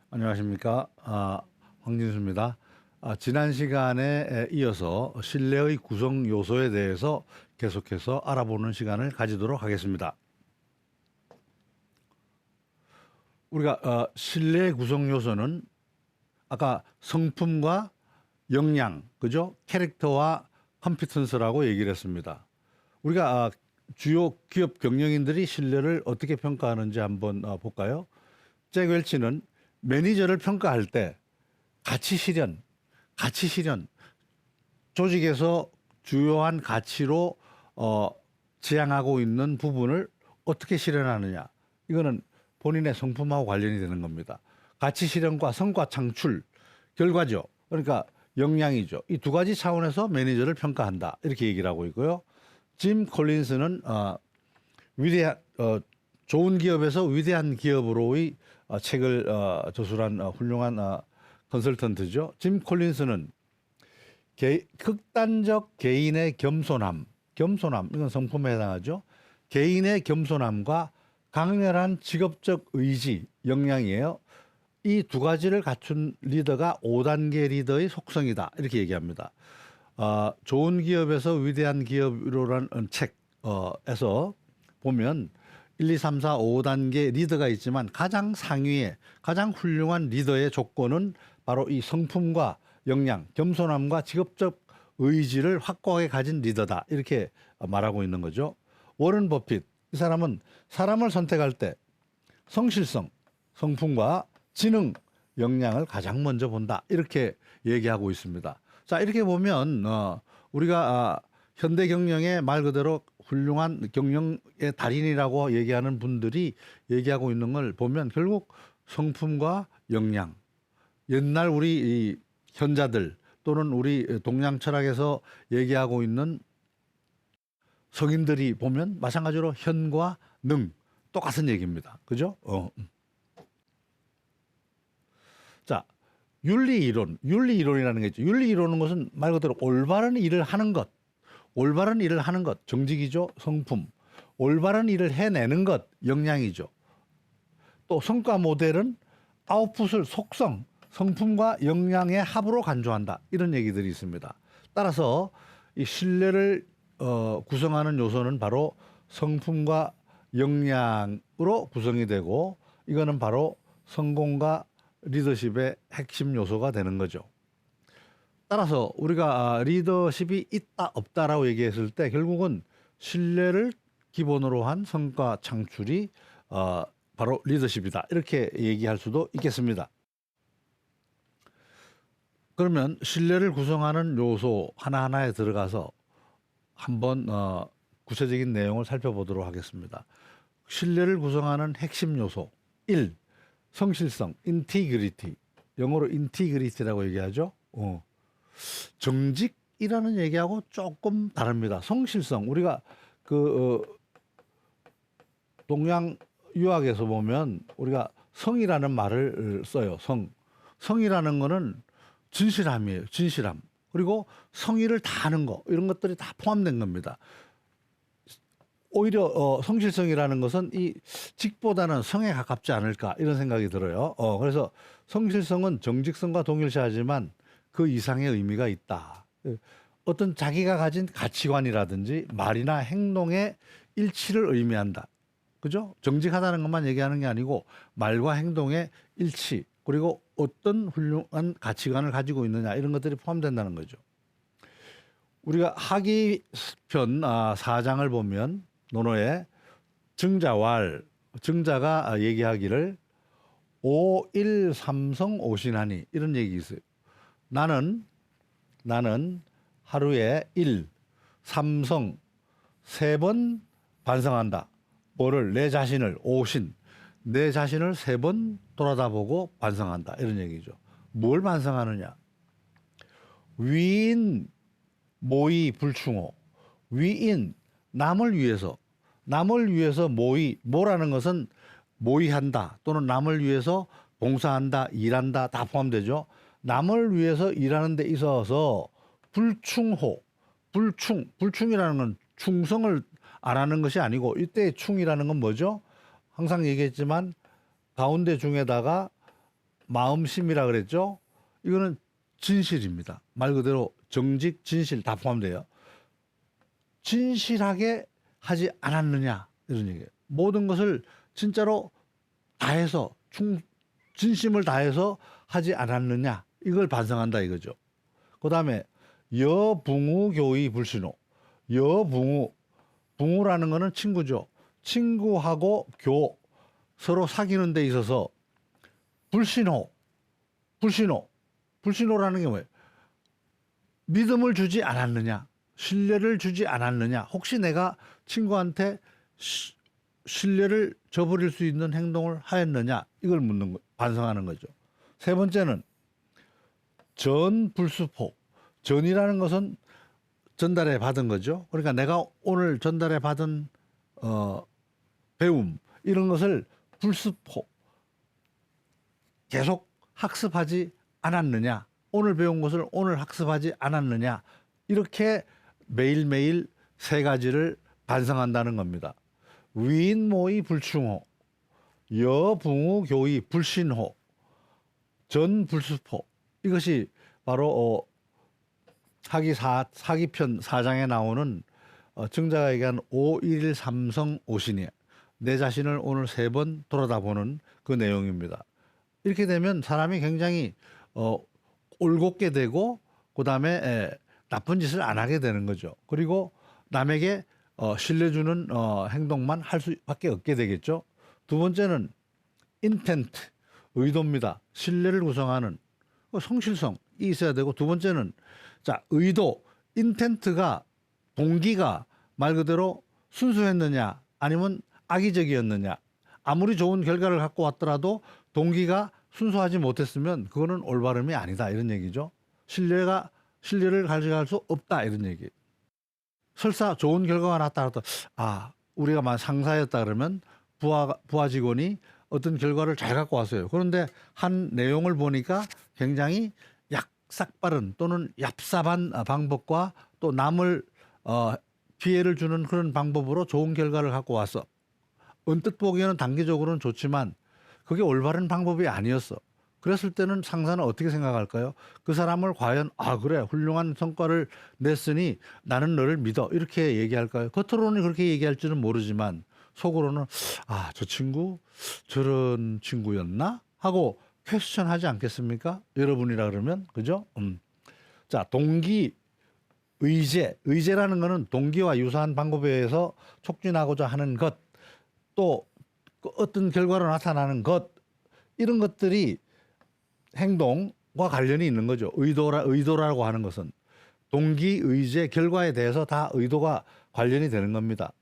안녕하십니까. 황진수입니다. 지난 시간에 이어서 신뢰의 구성 요소에 대해서 계속해서 알아보는 시간을 가지도록 하겠습니다. 우리가 신뢰 구성 요소는 아까 성품과 역량, 그죠? 캐릭터와 컴피턴스라고 얘기를 했습니다. 우리가 주요 기업 경영인들이 신뢰를 어떻게 평가하는지 한번 볼까요? 잭 웰치는 매니저를 평가할 때 가치 실현, 조직에서 주요한 가치로 지향하고 있는 부분을 어떻게 실현하느냐. 이거는 본인의 성품하고 관련이 되는 겁니다. 가치 실현과 성과 창출, 결과죠. 그러니까 역량이죠. 이 두 가지 차원에서 매니저를 평가한다. 이렇게 얘기를 하고 있고요. 짐 콜린스는 위대한 좋은 기업에서 위대한 기업으로의 책을 저술한 훌륭한 컨설턴트죠. 짐 콜린스는 극단적 개인의 겸손함 이건 성품에 해당하죠. 개인의 겸손함과 강렬한 직업적 의지, 역량이에요. 이 두 가지를 갖춘 리더가 5단계 리더의 속성이다. 이렇게 얘기합니다. 좋은 기업에서 위대한 기업으로라는 책에서 보면 1, 2, 3, 4, 5단계 리더가 있지만 가장 상위에 가장 훌륭한 리더의 조건은 바로 이 성품과 역량, 겸손함과 직업적 의지를 확고하게 가진 리더다. 이렇게 말하고 있는 거죠. 워런 버핏, 이 사람은 사람을 선택할 때 성실성, 성품과 지능, 역량을 가장 먼저 본다. 이렇게 얘기하고 있습니다. 자, 이렇게 보면 우리가 현대 경영의 말 그대로 훌륭한 경영의 달인이라고 얘기하는 분들이 얘기하고 있는 걸 보면 결국 성품과 역량, 옛날 우리 이 현자들 또는 우리 동양 철학에서 얘기하고 있는 성인들이 보면 마찬가지로 현과 능 똑같은 얘기입니다. 그죠? 자, 윤리이론이라는 게 있죠. 윤리이론은 것은 말 그대로 올바른 일을 하는 것, 정직이죠. 성품, 올바른 일을 해내는 것, 역량이죠. 또 성과 모델은 아웃풋을 속성, 성품과 역량의 합으로 간주한다. 이런 얘기들이 있습니다. 따라서 이 신뢰를 구성하는 요소는 바로 성품과 역량으로 구성이 되고 이거는 바로 성공과 리더십의 핵심 요소가 되는 거죠. 따라서 우리가 리더십이 있다 없다라고 얘기했을 때 결국은 신뢰를 기본으로 한 성과 창출이 바로 리더십이다. 이렇게 얘기할 수도 있겠습니다. 그러면 신뢰를 구성하는 요소 하나하나에 들어가서 한번 구체적인 내용을 살펴보도록 하겠습니다. 신뢰를 구성하는 핵심 요소 1. 성실성, 인티그리티. 영어로 인티그리티라고 얘기하죠. 정직이라는 얘기하고 조금 다릅니다. 성실성, 우리가 동양 유학에서 보면 우리가 성이라는 말을 써요. 성이라는 거는 진실함이에요. 진실함. 그리고 성의를 다하는 거, 이런 것들이 다 포함된 겁니다. 오히려 성실성이라는 것은 이 직보다는 성에 가깝지 않을까 이런 생각이 들어요. 그래서 성실성은 정직성과 동일시하지만 그 이상의 의미가 있다. 어떤 자기가 가진 가치관이라든지 말이나 행동의 일치를 의미한다. 그죠? 정직하다는 것만 얘기하는 게 아니고 말과 행동의 일치, 그리고 어떤 훌륭한 가치관을 가지고 있느냐, 이런 것들이 포함된다는 거죠. 우리가 하기편 4장을 보면 논어에 증자가 얘기하기를 5.1삼성 오신하니, 이런 얘기 있어요. 나는 하루에 3성 3번 반성한다. 뭐를? 내 자신을, 내 자신을 3번 돌아다보고 반성한다. 이런 얘기죠. 뭘 반성하느냐? 위인 모의 불충호. 위인, 남을 위해서 모라는 것은 모의한다 또는 남을 위해서 봉사한다, 일한다 다 포함되죠. 남을 위해서 일하는 데 있어서 불충이라는 건 충성을 안 하는 것이 아니고, 이때 충이라는 건 뭐죠? 항상 얘기했지만 가운데 중에다가 마음심이라 그랬죠. 이거는 진실입니다. 말 그대로 정직, 진실 다 포함돼요. 진실하게 하지 않았느냐 이런 얘기예요. 모든 것을 진짜로 다해서 진심을 다해서 하지 않았느냐 이걸 반성한다 이거죠. 그다음에 여붕우교의 불신호. 붕우라는 거는 친구죠. 친구하고 서로 사귀는 데 있어서 불신호라는 게 뭐예요? 믿음을 주지 않았느냐, 신뢰를 주지 않았느냐, 혹시 내가 친구한테 신뢰를 저버릴 수 있는 행동을 하였느냐, 이걸 묻는 거, 반성하는 거죠. 세 번째는 전불수포. 전이라는 것은 전달해 받은 거죠. 그러니까 내가 오늘 전달해 받은 배움 이런 것을 불수포 계속 학습하지 않았느냐, 오늘 배운 것을 오늘 학습하지 않았느냐, 이렇게 매일매일 세 가지를 반성한다는 겁니다. 위인모의 불충호, 여붕우교의 불신호, 전불수포. 이것이 바로 사기편 4장에 나오는 증자가 얘기한 5.1 삼성 오신이에요. 내 자신을 오늘 3번 돌아다보는 그 내용입니다. 이렇게 되면 사람이 굉장히 올곧게 되고 그다음에 나쁜 짓을 안 하게 되는 거죠. 그리고 남에게 신뢰 주는 행동만 할 수밖에 없게 되겠죠. 두 번째는 인텐트, 의도입니다. 신뢰를 구성하는 성실성이 있어야 되고, 두 번째는 의도, 인텐트가, 동기가 말 그대로 순수했느냐 아니면 악의적이었느냐. 아무리 좋은 결과를 갖고 왔더라도 동기가 순수하지 못했으면 그거는 올바름이 아니다 이런 얘기죠. 신뢰를 가져갈 수 없다 이런 얘기. 설사 좋은 결과가 났다 하더라도 우리가 만 상사였다 그러면 부하 직원이 어떤 결과를 잘 갖고 왔어요. 그런데 한 내용을 보니까 굉장히 약삭빠른 또는 얍삽한 방법과 또 남을 피해를 주는 그런 방법으로 좋은 결과를 갖고 왔어. 언뜻 보기에는 단기적으로는 좋지만 그게 올바른 방법이 아니었어. 그랬을 때는 상사는 어떻게 생각할까요? 그 사람을 과연 그래 훌륭한 성과를 냈으니 나는 너를 믿어 이렇게 얘기할까요? 겉으로는 그렇게 얘기할지는 모르지만 속으로는 저 친구 저런 친구였나 하고 퀘스천하지 않겠습니까? 여러분이라 그러면 그죠? 자, 동기 의제라는 것은 동기와 유사한 방법에 의해서 촉진하고자 하는 것, 또 어떤 결과로 나타나는 것, 이런 것들이 행동과 관련이 있는 거죠. 의도라고 하는 것은 동기, 의제, 결과에 대해서 다 의도가 관련이 되는 겁니다.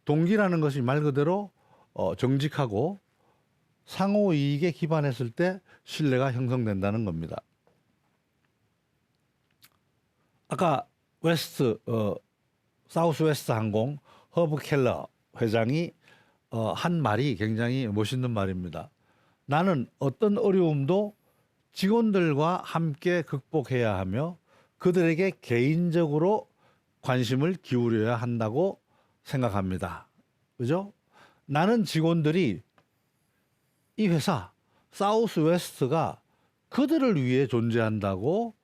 동기라는 것이 말 그대로 정직하고 상호 이익에 기반했을 때 신뢰가 형성된다는 겁니다. 아까 사우스 웨스트 항공 허브 켈러 회장이 한 말이 굉장히 멋있는 말입니다. 나는 어떤 어려움도 직원들과 함께 극복해야 하며 그들에게 개인적으로 관심을 기울여야 한다고 생각합니다. 그죠? 나는 직원들이 이 회사 사우스 웨스트가 그들을 위해 존재한다고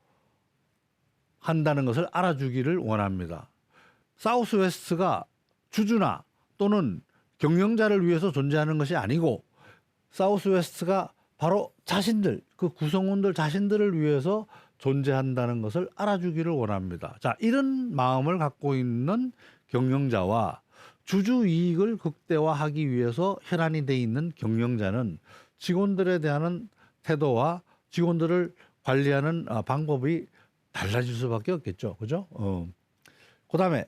한다는 것을 알아주기를 원합니다. 사우스 웨스트가 주주나 또는 경영자를 위해서 존재하는 것이 아니고 사우스 웨스트가 바로 자신들, 그 구성원들 자신들을 위해서 존재한다는 것을 알아주기를 원합니다. 자, 이런 마음을 갖고 있는 경영자와 주주 이익을 극대화하기 위해서 혈안이 돼 있는 경영자는 직원들에 대한 태도와 직원들을 관리하는 방법이 달라질 수밖에 없겠죠. 그죠? 그다음에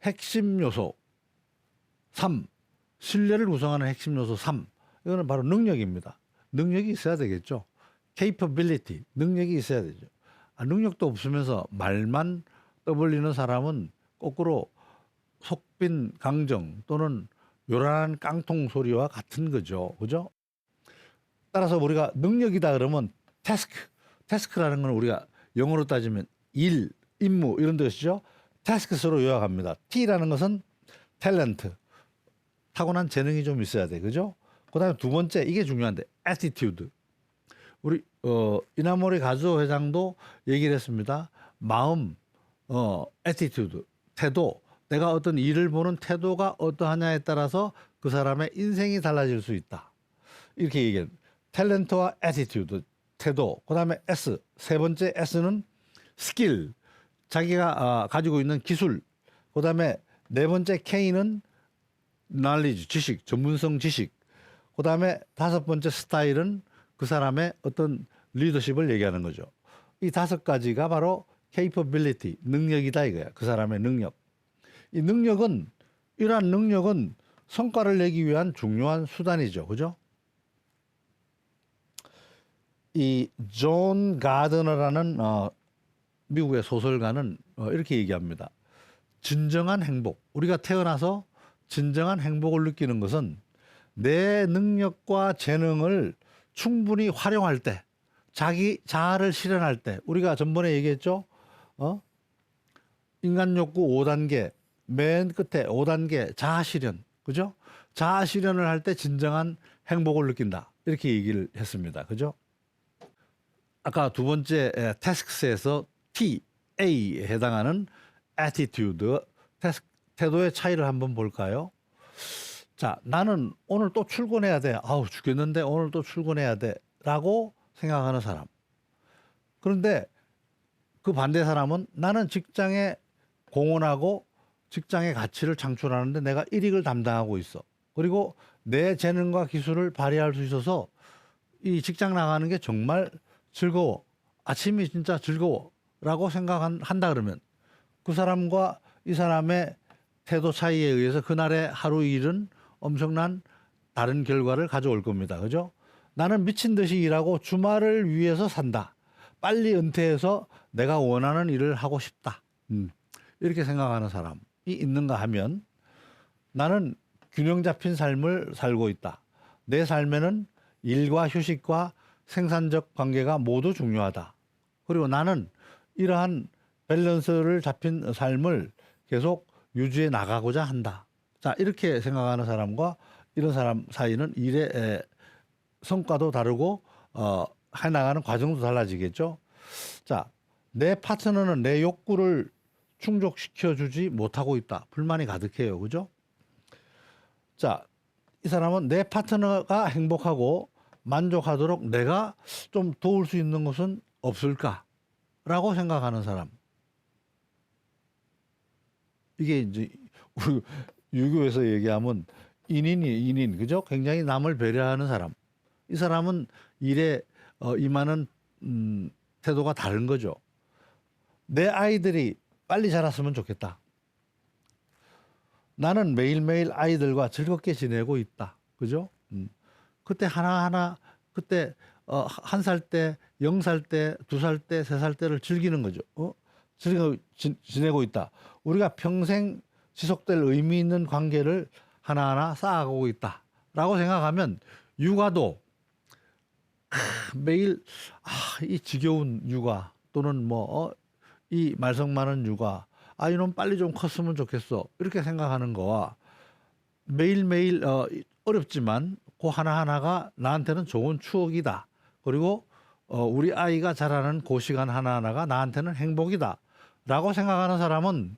핵심 요소 3. 신뢰를 구성하는 핵심 요소 3. 이거는 바로 능력입니다. 능력이 있어야 되겠죠. capability, 능력이 있어야 되죠. 능력도 없으면서 말만 떠벌리는 사람은 거꾸로 속빈 강정 또는 요란한 깡통 소리와 같은 거죠. 그죠? 따라서 우리가 능력이다 그러면 태스크라는 건 우리가 영어로 따지면 일, 임무 이런 뜻이죠. 태스크스로 요약합니다. T라는 것은 탤런트, 타고난 재능이 좀 있어야 돼. 그죠? 그다음에 두 번째 이게 중요한데 attitude, 우리 이나모리 가즈오 회장도 얘기를 했습니다. 마음, attitude, 태도, 내가 어떤 일을 보는 태도가 어떠하냐에 따라서 그 사람의 인생이 달라질 수 있다. 이렇게 얘기해요. 탤런트와 attitude, 태도, 그다음에 S, 세 번째 S는 스킬, 자기가 가지고 있는 기술, 그다음에 네 번째 K는 knowledge, 지식, 전문성 지식, 그다음에 다섯 번째 스타일은 그 사람의 어떤 리더십을 얘기하는 거죠. 이 다섯 가지가 바로 capability, 능력이다 이거야. 그 사람의 능력. 이 능력은, 이러한 능력은 성과를 내기 위한 중요한 수단이죠. 그죠? 이 존 가드너라는 미국의 소설가는 이렇게 얘기합니다. 진정한 행복, 우리가 태어나서 진정한 행복을 느끼는 것은 내 능력과 재능을 충분히 활용할 때, 자기 자아를 실현할 때, 우리가 전번에 얘기했죠. 인간 욕구 5단계, 맨 끝에 5단계 자아 실현, 그죠? 자아 실현을 할 때 진정한 행복을 느낀다. 이렇게 얘기를 했습니다. 그죠? 아까 두 번째 태스크스에서 T, A에 해당하는 attitude, 태도의 차이를 한번 볼까요? 자, 나는 오늘 또 출근해야 돼. 아우, 죽겠는데 오늘 또 출근해야 돼. 라고 생각하는 사람. 그런데 그 반대 사람은 나는 직장에 공헌하고 직장의 가치를 창출하는데 내가 일익을 담당하고 있어. 그리고 내 재능과 기술을 발휘할 수 있어서 이 직장 나가는 게 정말 즐거워. 아침이 진짜 즐거워. 라고 생각한다 그러면 그 사람과 이 사람의 태도 차이에 의해서 그날의 하루 일은 엄청난 다른 결과를 가져올 겁니다. 그죠? 나는 미친 듯이 일하고 주말을 위해서 산다. 빨리 은퇴해서 내가 원하는 일을 하고 싶다. 이렇게 생각하는 사람이 있는가 하면 나는 균형 잡힌 삶을 살고 있다. 내 삶에는 일과 휴식과 생산적 관계가 모두 중요하다. 그리고 나는 이러한 밸런스를 잡힌 삶을 계속 유지해 나가고자 한다. 자, 이렇게 생각하는 사람과 이런 사람 사이는 일의 성과도 다르고 해나가는 과정도 달라지겠죠. 자, 내 파트너는 내 욕구를 충족시켜 주지 못하고 있다. 불만이 가득해요. 그죠? 자, 이 사람은 내 파트너가 행복하고 만족하도록 내가 좀 도울 수 있는 것은 없을까라고 생각하는 사람. 이게 이제 우리 유교에서 얘기하면 인인, 그죠? 굉장히 남을 배려하는 사람. 이 사람은 일에 임하는 태도가 다른 거죠. 내 아이들이 빨리 자랐으면 좋겠다. 나는 매일매일 아이들과 즐겁게 지내고 있다. 그죠? 그때 하나하나, 그때 한 살 때, 0살 때, 2살 때, 3살 때를 즐기는 거죠. 즐겨 지내고 있다. 우리가 평생 지속될 의미 있는 관계를 하나하나 쌓아가고 있다라고 생각하면 육아도 매일 이 지겨운 육아 또는 이 말썽 많은 육아, 이놈 빨리 좀 컸으면 좋겠어 이렇게 생각하는 거와 매일매일 어렵지만 그 하나하나가 나한테는 좋은 추억이다. 그리고 우리 아이가 자라는 그 시간 하나하나가 나한테는 행복이다 라고 생각하는 사람은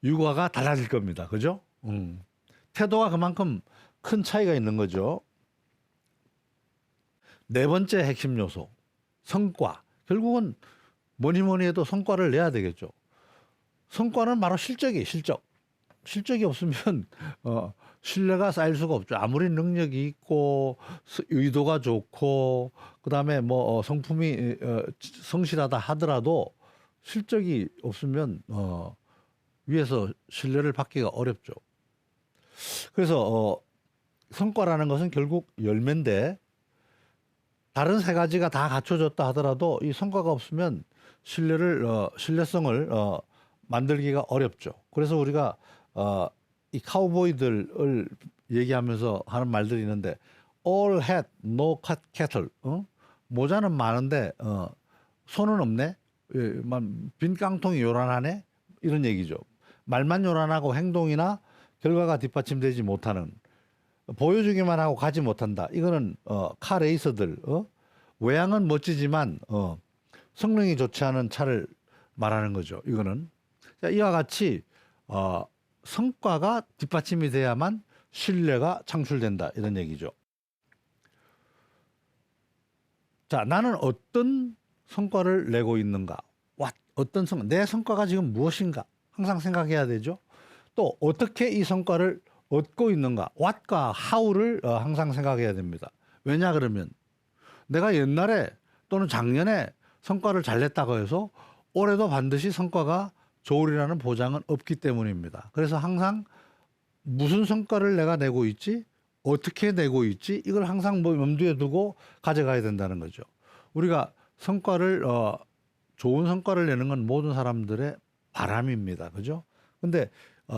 육아가 달라질 겁니다. 그죠? 태도가 그만큼 큰 차이가 있는 거죠. 네 번째 핵심 요소, 성과. 결국은 뭐니 해도 성과를 내야 되겠죠. 성과는 바로 실적. 실적이 없으면 신뢰가 쌓일 수가 없죠. 아무리 능력이 있고 의도가 좋고 그다음에 성품이 성실하다 하더라도 실적이 없으면 위에서 신뢰를 받기가 어렵죠. 그래서 성과라는 것은 결국 열매인데 다른 세 가지가 다 갖춰졌다 하더라도 이 성과가 없으면 신뢰성을 만들기가 어렵죠. 그래서 우리가 이 카우보이들을 얘기하면서 하는 말들이 있는데 all hat, no cattle. 모자는 많은데 손은 없네. 빈 깡통이 요란하네. 이런 얘기죠. 말만 요란하고 행동이나 결과가 외양은 멋지지만 성능이 좋지 않은 차를 말하는 거죠. 이거는. 자, 이와 같이 성과가 뒷받침이 돼야만 신뢰가 창출된다 이런 얘기죠. 자, 나는 어떤 성과를 내고 있는가? 내 성과가 지금 무엇인가? 항상 생각해야 되죠. 또 어떻게 이 성과를 얻고 있는가? what과 how를 항상 생각해야 됩니다. 왜냐 그러면 내가 옛날에 또는 작년에 성과를 잘 냈다고 해서 올해도 반드시 성과가 좋으리라는 보장은 없기 때문입니다. 그래서 항상 무슨 성과를 내가 내고 있지? 어떻게 내고 있지? 이걸 항상 염두에 두고 가져가야 된다는 거죠. 우리가 성과를 좋은 성과를 내는 건 모든 사람들의 바람입니다. 그죠? 근데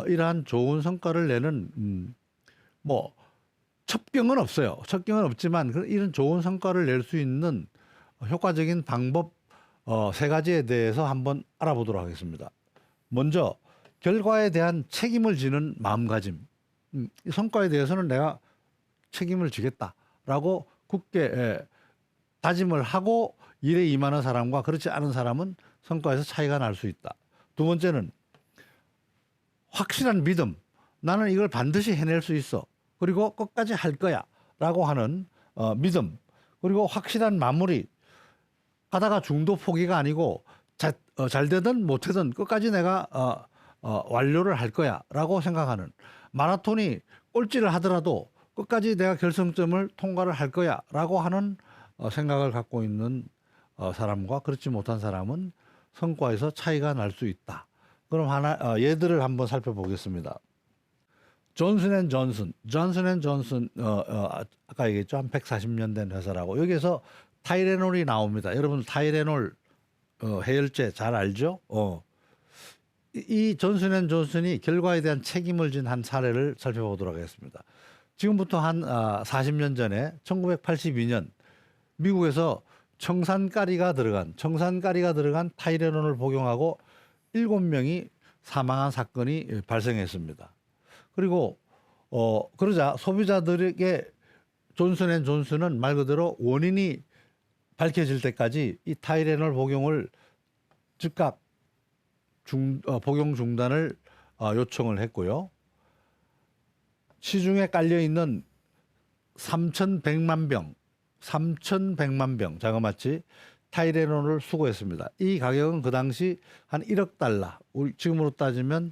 이러한 좋은 성과를 내는 뭐 첩경은 없어요. 첩경은 없지만 이런 좋은 성과를 낼 수 있는 효과적인 방법 세 가지에 대해서 한번 알아보도록 하겠습니다. 먼저 결과에 대한 책임을 지는 마음가짐. 이 성과에 대해서는 내가 책임을 지겠다라고 굳게 다짐을 하고 일에 임하는 사람과 그렇지 않은 사람은 성과에서 차이가 날 수 있다. 두 번째는 확실한 믿음. 나는 이걸 반드시 해낼 수 있어. 그리고 끝까지 할 거야. 라고 하는 믿음. 그리고 확실한 마무리. 하다가 중도 포기가 아니고 잘 되든 못되든 끝까지 내가 완료를 할 거야. 라고 생각하는. 마라톤이 꼴찌를 하더라도 끝까지 내가 결승점을 통과를 할 거야. 라고 하는 생각을 갖고 있는 사람과 그렇지 못한 사람은 성과에서 차이가 날 수 있다. 그럼 예들을 한번 살펴보겠습니다. 존슨앤존슨 아까 얘기했죠. 한 140년 된 회사라고. 여기에서 타이레놀이 나옵니다. 여러분 타이레놀 해열제 잘 알죠? 이 존슨앤존슨이 결과에 대한 책임을 진 한 사례를 살펴보도록 하겠습니다. 지금부터 한 40년 전에 1982년 미국에서 청산가리가 들어간 타이레놀을 복용하고 7명이 사망한 사건이 발생했습니다. 그리고 그러자 소비자들에게 존슨앤존슨은 말 그대로 원인이 밝혀질 때까지 이 타이레놀 복용을 즉각 복용 중단을 요청을 했고요. 시중에 깔려 있는 3,100만 병 자그마치 타이레놀을 수거했습니다. 이 가격은 그 당시 한 1억 달러, 우리 지금으로 따지면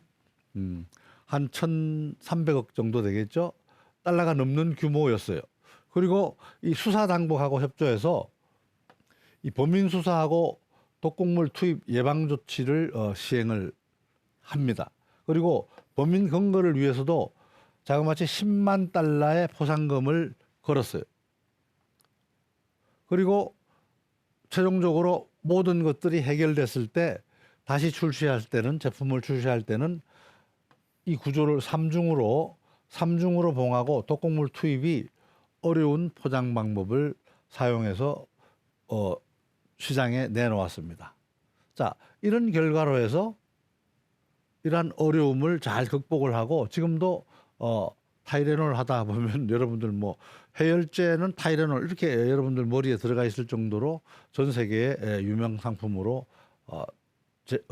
한 1,300억 정도 되겠죠. 달러가 넘는 규모였어요. 그리고 이 수사당국하고 협조해서 이 범인 수사하고 독극물 투입 예방 조치를 시행을 합니다. 그리고 범인 검거를 위해서도 자그마치 10만 달러의 포상금을 걸었어요. 그리고 최종적으로 모든 것들이 해결됐을 때 다시 제품을 출시할 때는 이 구조를 3중으로 봉하고 독극물 투입이 어려운 포장 방법을 사용해서 시장에 내놓았습니다. 자, 이런 결과로 해서 이러한 어려움을 잘 극복을 하고 지금도 타이레놀 하다 보면 여러분들 뭐 해열제는 타이레놀 이렇게 여러분들 머리에 들어가 있을 정도로 전 세계의 유명 상품으로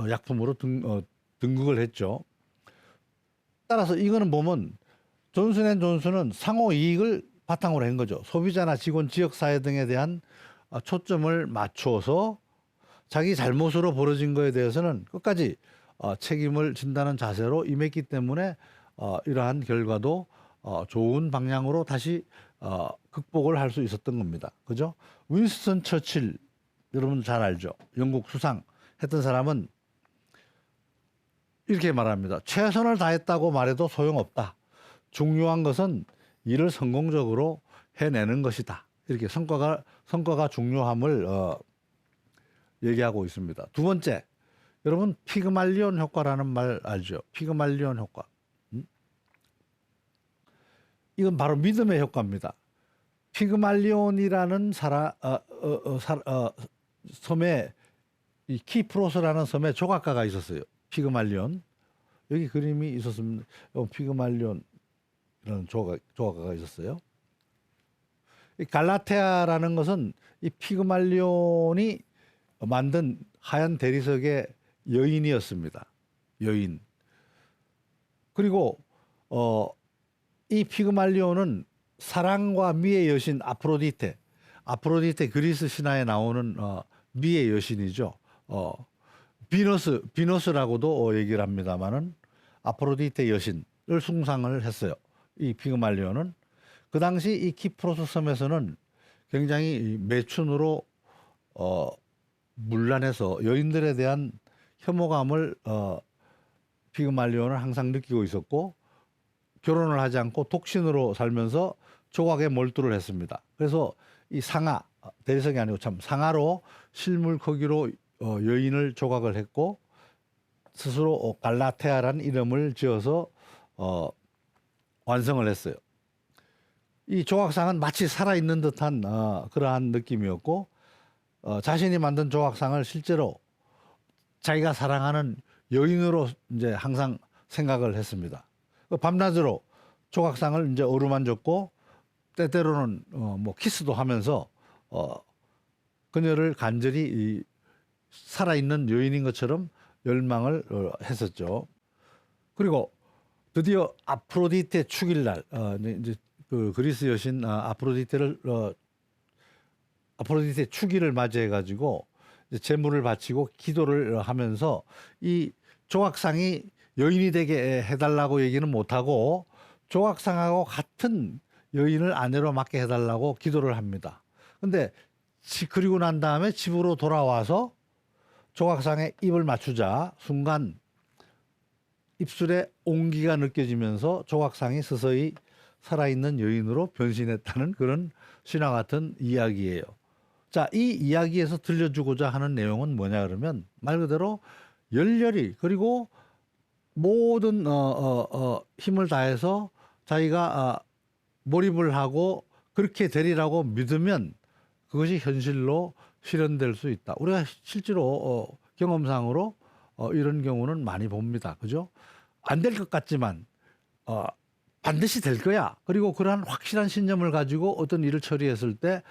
약품으로 등극을 했죠. 따라서 이거는 보면 존슨앤존슨은 상호 이익을 바탕으로 한 거죠. 소비자나 직원, 지역사회 등에 대한 초점을 맞춰서 자기 잘못으로 벌어진 거에 대해서는 끝까지 책임을 진다는 자세로 임했기 때문에 이러한 결과도 좋은 방향으로 다시 극복을 할 수 있었던 겁니다. 그죠? 윈스턴 처칠 여러분 잘 알죠? 영국 수상 했던 사람은 이렇게 말합니다. 최선을 다했다고 말해도 소용없다. 중요한 것은 일을 성공적으로 해내는 것이다. 이렇게 성과가 중요함을 얘기하고 있습니다. 두 번째, 여러분 피그말리온 효과라는 말 알죠? 피그말리온 효과. 이건 바로 믿음의 효과입니다. 피그말리온이라는 섬에 이 키프로스라는 섬에 조각가가 있었어요. 피그말리온. 여기 그림이 있었습니다. 피그말리온이라는 조각가가 있었어요. 이 갈라테아라는 것은 이 피그말리온이 만든 하얀 대리석의 여인이었습니다. 여인. 그리고 이 피그말리온은 사랑과 미의 여신 아프로디테, 아프로디테 그리스 신화에 나오는 미의 여신이죠. 비너스라고도 얘기를 합니다만은 아프로디테 여신을 숭상을 했어요. 이 피그말리온은 그 당시 이 키프로스 섬에서는 굉장히 매춘으로 문란해서 여인들에 대한 혐오감을 피그말리온은 항상 느끼고 있었고 결혼을 하지 않고 독신으로 살면서 조각에 몰두를 했습니다. 그래서 이 상아, 대리석이 아니고 참 상아로 실물 크기로 여인을 조각을 했고 스스로 갈라테아라는 이름을 지어서 완성을 했어요. 이 조각상은 마치 살아있는 듯한 그러한 느낌이었고 자신이 만든 조각상을 실제로 자기가 사랑하는 여인으로 이제 항상 생각을 했습니다. 밤낮으로 조각상을 이제 어루만졌고 때때로는 뭐 키스도 하면서 그녀를 간절히 이 살아있는 여인인 것처럼 열망을 했었죠. 그리고 드디어 아프로디테 축일날 이제 그 그리스 여신 아프로디테 축일을 맞이해 가지고 제물을 바치고 기도를 하면서 이 조각상이 여인이 되게 해달라고 얘기는 못하고 조각상하고 같은 여인을 아내로 맡게 해달라고 기도를 합니다. 근데 그리고 난 다음에 집으로 돌아와서 조각상에 입을 맞추자 순간 입술에 온기가 느껴지면서 조각상이 서서히 살아있는 여인으로 변신했다는 그런 신화 같은 이야기예요. 자, 이 이야기에서 들려주고자 하는 내용은 뭐냐 그러면 말 그대로 열렬히 그리고 모든 힘을 다해서 자기가 몰입을 하고 그렇게 되리라고 믿으면 그것이 현실로 실현될 수 있다. 우리가 실제로 경험상으로 이런 경우는 많이 봅니다. 그죠? 안 될 것 같지만 반드시 될 거야. 그리고 그러한 확실한 신념을 가지고 어떤 일을 처리했을 때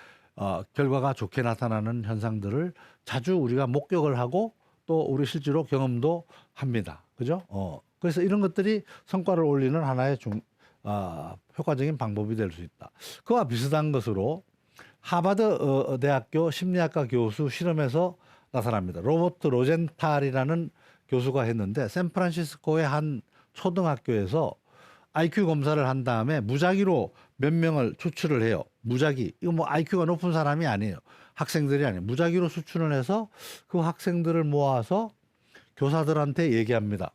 결과가 좋게 나타나는 현상들을 자주 우리가 목격을 하고 또 우리 실제로 경험도 합니다. 그죠? 그래서 이런 것들이 성과를 올리는 하나의 효과적인 방법이 될 수 있다. 그와 비슷한 것으로 하버드 대학교 심리학과 교수 실험에서 나타납니다. 로버트 로젠탈이라는 교수가 했는데 샌프란시스코의 한 초등학교에서 IQ 검사를 한 다음에 무작위로 몇 명을 추출을 해요. 무작위. 이거 뭐 IQ가 높은 사람이 아니에요. 학생들이 아니에요. 무작위로 추출을 해서 그 학생들을 모아서 교사들한테 얘기합니다.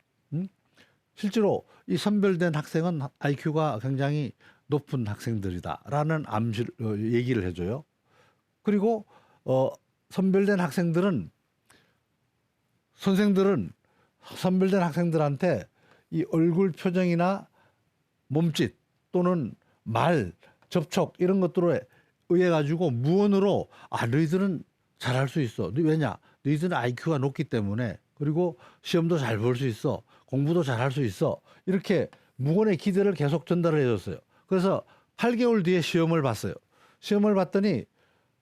실제로 이 선별된 학생은 IQ가 굉장히 높은 학생들이다라는 얘기를 해줘요. 그리고 선별된 선생들은 선별된 학생들한테 이 얼굴 표정이나 몸짓 또는 말, 접촉 이런 것들에 의해 가지고 무언으로 너희들은 잘할 수 있어. 왜냐? 너희들은 IQ가 높기 때문에 그리고 시험도 잘 볼 수 있어. 공부도 잘할 수 있어. 이렇게 무언의 기대를 계속 전달을 해줬어요. 그래서 8개월 뒤에 시험을 봤어요. 시험을 봤더니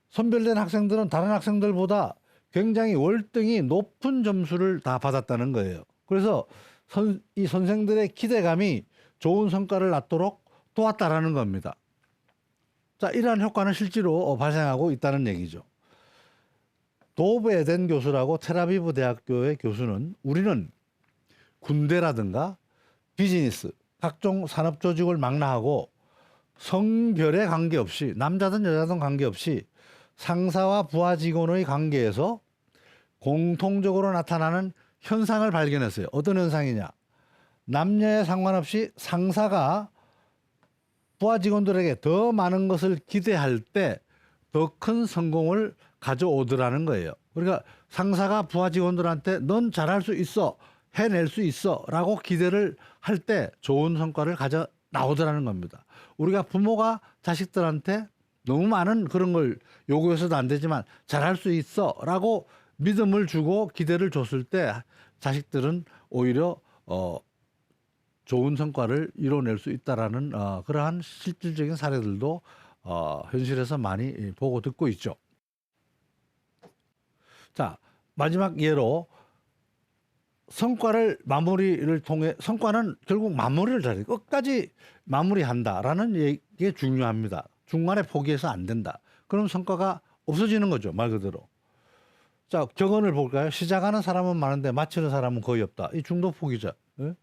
선별된 학생들은 다른 학생들보다 굉장히 월등히 높은 점수를 다 받았다는 거예요. 그래서 이 선생들의 기대감이 좋은 성과를 낳도록 도왔다라는 겁니다. 자, 이러한 효과는 실제로 발생하고 있다는 얘기죠. 도브 에덴 교수라고 텔아비브 대학교의 교수는 우리는 군대라든가 비즈니스, 각종 산업 조직을 망라하고 성별에 관계없이 남자든 여자든 관계없이 상사와 부하 직원의 관계에서 공통적으로 나타나는 현상을 발견했어요. 어떤 현상이냐? 남녀에 상관없이 상사가 부하 직원들에게 더 많은 것을 기대할 때 더 큰 성공을 가져오더라는 거예요. 그러니까 상사가 부하 직원들한테 넌 잘할 수 있어, 해낼 수 있어 라고 기대를 할 때 좋은 성과를 가져 나오더라는 겁니다. 우리가 부모가 자식들한테 너무 많은 그런 걸 요구해서도 안 되지만 잘할 수 있어 라고 믿음을 주고 기대를 줬을 때 자식들은 오히려 좋은 성과를 이뤄낼 수 있다라는 그러한 실질적인 사례들도 현실에서 많이 보고 듣고 있죠. 자, 마지막 예로 성과를 마무리를 통해 성과는 결국 마무리를 잘해 끝까지 마무리한다라는 게 중요합니다. 중간에 포기해서 안 된다. 그럼 성과가 없어지는 거죠. 말 그대로. 자, 격언을 볼까요? 시작하는 사람은 많은데 마치는 사람은 거의 없다. 이 중도 포기자. 예?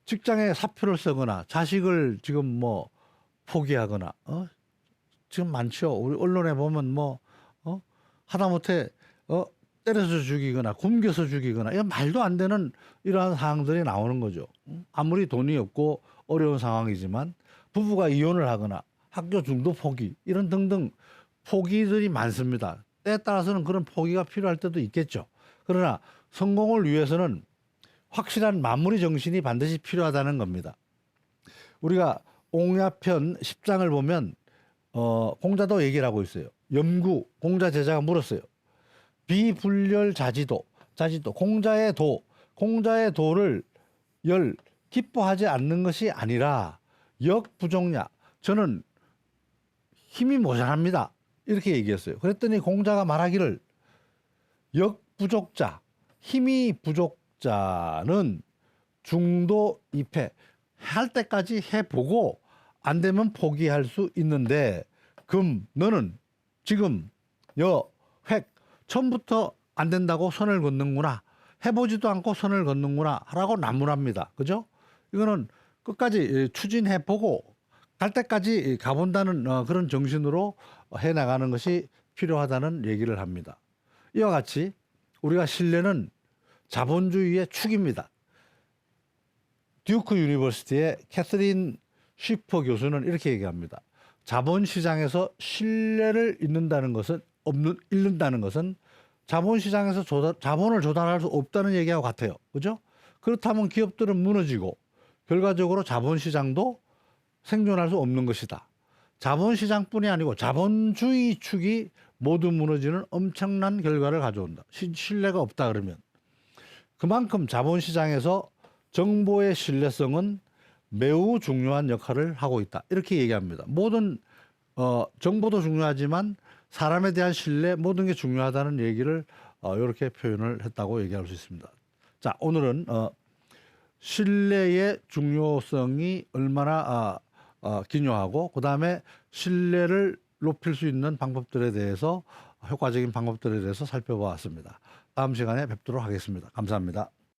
직장에 사표를 쓰거나 자식을 지금 뭐 포기하거나 지금 많죠. 우리 언론에 보면 하다못해 때려서 죽이거나 굶겨서 죽이거나 이런 말도 안 되는 이러한 상황들이 나오는 거죠. 아무리 돈이 없고 어려운 상황이지만 부부가 이혼을 하거나 학교 중도 포기 이런 등등 포기들이 많습니다. 때에 따라서는 그런 포기가 필요할 때도 있겠죠. 그러나 성공을 위해서는 확실한 마무리 정신이 반드시 필요하다는 겁니다. 우리가 옹야편 10장을 보면 공자도 얘기를 하고 있어요. 염구 공자 제자가 물었어요. 비불열 자지도 공자의 도를 기뻐하지 않는 것이 아니라 역부족냐 저는 힘이 모자랍니다. 이렇게 얘기했어요. 그랬더니 공자가 말하기를 역부족자 힘이 부족자는 중도 입해 할 때까지 해보고 안 되면 포기할 수 있는데 너는 지금 획 처음부터 안 된다고 선을 긋는구나. 해보지도 않고 선을 긋는구나 라고 나무랍니다. 그죠? 이거는 끝까지 추진해보고 갈 때까지 가본다는 그런 정신으로 해나가는 것이 필요하다는 얘기를 합니다. 이와 같이 우리가 신뢰는 자본주의의 축입니다. 듀크 유니버시티의 캐서린 쉬퍼 교수는 이렇게 얘기합니다. 자본시장에서 신뢰를 잃는다는 것은 자본시장에서 자본을 조달할 수 없다는 얘기하고 같아요. 그죠? 그렇다면 기업들은 무너지고 결과적으로 자본시장도 생존할 수 없는 것이다. 자본시장뿐이 아니고 자본주의 축이 모두 무너지는 엄청난 결과를 가져온다. 신뢰가 없다 그러면. 그만큼 자본시장에서 정보의 신뢰성은 매우 중요한 역할을 하고 있다. 이렇게 얘기합니다. 모든 정보도 중요하지만 사람에 대한 신뢰 모든 게 중요하다는 얘기를 이렇게 표현을 했다고 얘기할 수 있습니다. 자, 오늘은 신뢰의 중요성이 얼마나 기묘하고 그다음에 신뢰를 높일 수 있는 방법들에 대해서 효과적인 방법들에 대해서 살펴보았습니다. 다음 시간에 뵙도록 하겠습니다. 감사합니다.